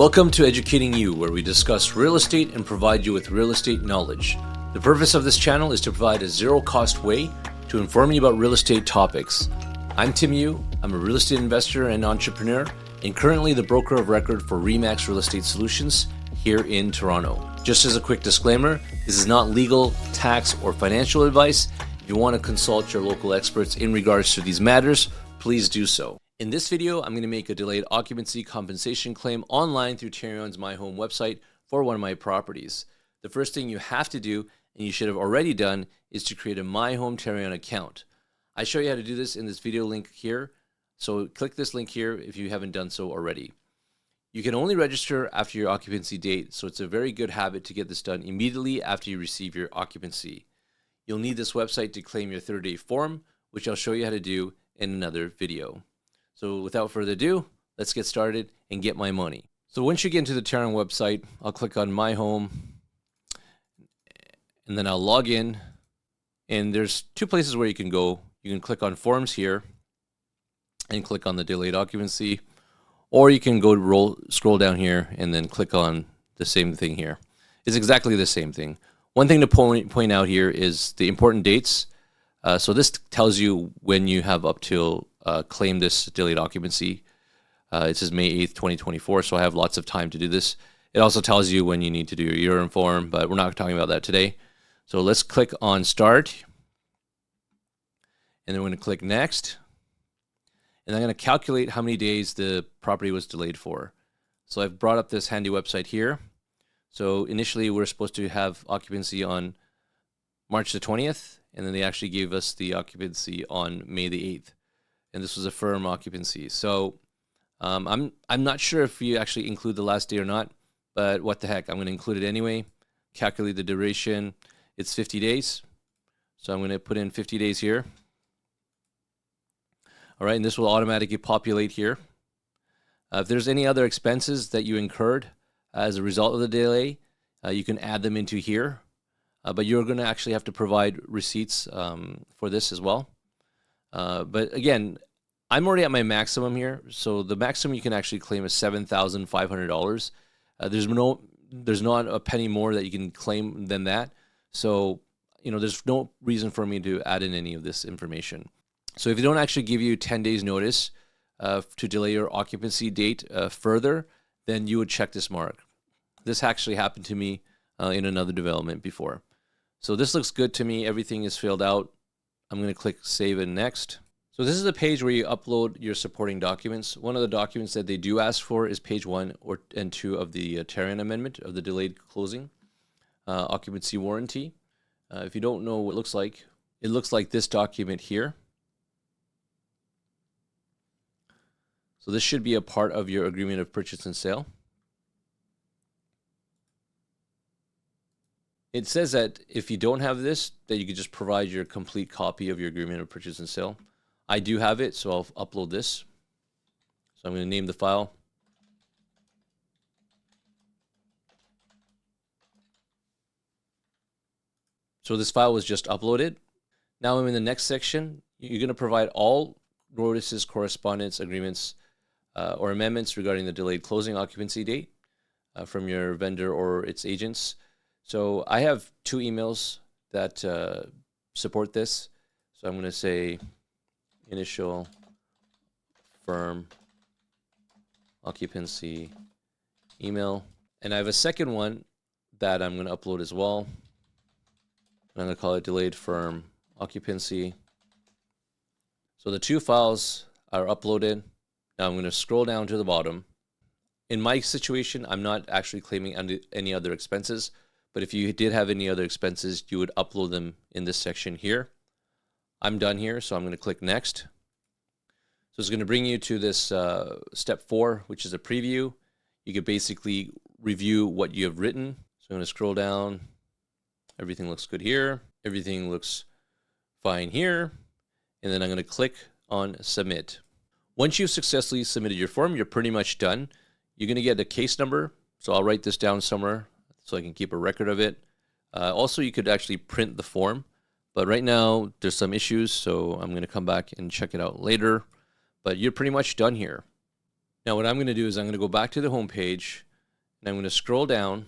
Welcome to Educating You, where we discuss real estate and provide you with real estate knowledge. The purpose of this channel is to provide a zero-cost way to inform you about real estate topics. I'm Tim Yew. I'm a real estate investor and entrepreneur, and currently the broker of record for RE/MAX Real Estate Solutions here in Toronto. Just as a quick disclaimer, this is not legal, tax, or financial advice. If you want to consult your local experts in regards to these matters, please do so. In this video, I'm going to make a delayed occupancy compensation claim online through Tarion's My Home website for one of my properties. The first thing you have to do, and you should have already done, is to create a My Home Tarion account. I show you how to do this in this video link here, so click this link here if you haven't done so already. You can only register after your occupancy date, so it's a very good habit to get this done immediately after you receive your occupancy. You'll need this website to claim your 30-day form, which I'll show you how to do in another video. So without further ado, let's get started and get my money. So once you get into the Tarion website, I'll click on My Home, and then I'll log in. And there's two places where you can go. You can click on Forms here and click on the delayed occupancy, or you can go scroll down here and then click on the same thing here. It's exactly the same thing. One thing to point out here is the important dates. So this tells you when you have up till claim this delayed occupancy. It says May 8th, 2024, so I have lots of time to do this. It also tells you when you need to do your urine form, but we're not talking about that today. So let's click on Start, and then we're going to click Next, and I'm going to calculate how many days the property was delayed for. So I've brought up this handy website here. So initially we're supposed to have occupancy on March the 20th, and then they actually gave us the occupancy on May the 8th. And this was a firm occupancy. So I'm not sure if you actually include the last day or not, but what the heck, I'm going to include it anyway. Calculate the duration. It's 50 days. So I'm going to put in 50 days here. All right, and this will automatically populate here. If there's any other expenses that you incurred as a result of the delay, you can add them into here. But you're going to actually have to provide receipts for this as well. But again, I'm already at my maximum here. So the maximum you can actually claim is $7,500. There's not a penny more that you can claim than that. So, there's no reason for me to add in any of this information. So if you don't actually give you 10 days notice to delay your occupancy date further, then you would check this mark. This actually happened to me in another development before. So this looks good to me. Everything is filled out. I'm going to click Save and Next. So this is a page where you upload your supporting documents. One of the documents that they do ask for is page 1 and 2 of the Tarion amendment of the delayed closing occupancy warranty. If you don't know what it looks like this document here. So this should be a part of your agreement of purchase and sale. It says that if you don't have this, that you could just provide your complete copy of your agreement of purchase and sale. I do have it, so I'll upload this. So I'm going to name the file. So this file was just uploaded. Now I'm in the next section. You're going to provide all notices, correspondence, agreements, or amendments regarding the delayed closing occupancy date from your vendor or its agents. So I have 2 emails that support this. So I'm going to say initial firm occupancy email. And I have a second one that I'm going to upload as well. I'm going to call it delayed firm occupancy. So the 2 files are uploaded. Now I'm going to scroll down to the bottom. In my situation, I'm not actually claiming any other expenses. But if you did have any other expenses, you would upload them in this section here. I'm done here, so I'm going to click Next. So it's going to bring you to this step 4, which is a preview. You could basically review what you have written. So I'm going to scroll down. Everything looks good here. Everything looks fine here. And then I'm going to click on Submit. Once you've successfully submitted your form, you're pretty much done. You're going to get a case number. So I'll write this down somewhere so I can keep a record of it. Also, you could actually print the form, but right now there's some issues, so I'm going to come back and check it out later. But you're pretty much done here. Now what I'm going to do is I'm going to go back to the home page. And I'm going to scroll down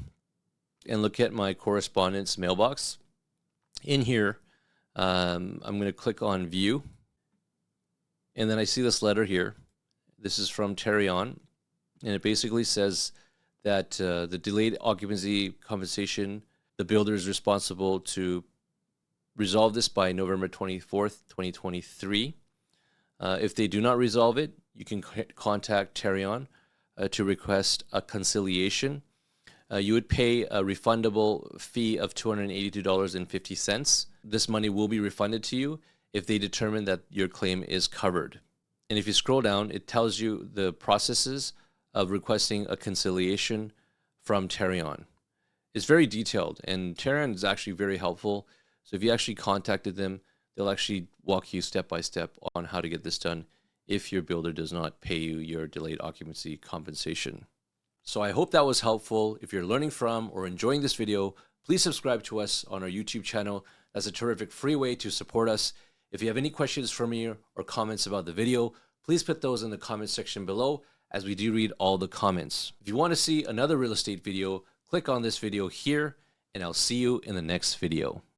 and look at my correspondence mailbox. In here, I'm going to click on View. And then I see this letter here. This is from Tarion. And it basically says that the delayed occupancy compensation, the builder is responsible to resolve this by November 24th, 2023. If they do not resolve it, you can contact Tarion to request a conciliation. You would pay a refundable fee of $282.50. This money will be refunded to you if they determine that your claim is covered. And if you scroll down, it tells you the processes of requesting a conciliation from Tarion. It's very detailed, and Tarion is actually very helpful. So if you actually contacted them, they'll actually walk you step by step on how to get this done if your builder does not pay you your delayed occupancy compensation. So I hope that was helpful. If you're learning from or enjoying this video, please subscribe to us on our YouTube channel. That's a terrific free way to support us. If you have any questions for me or comments about the video, please put those in the comment section below, as we do read all the comments. If you want to see another real estate video, click on this video here, and I'll see you in the next video.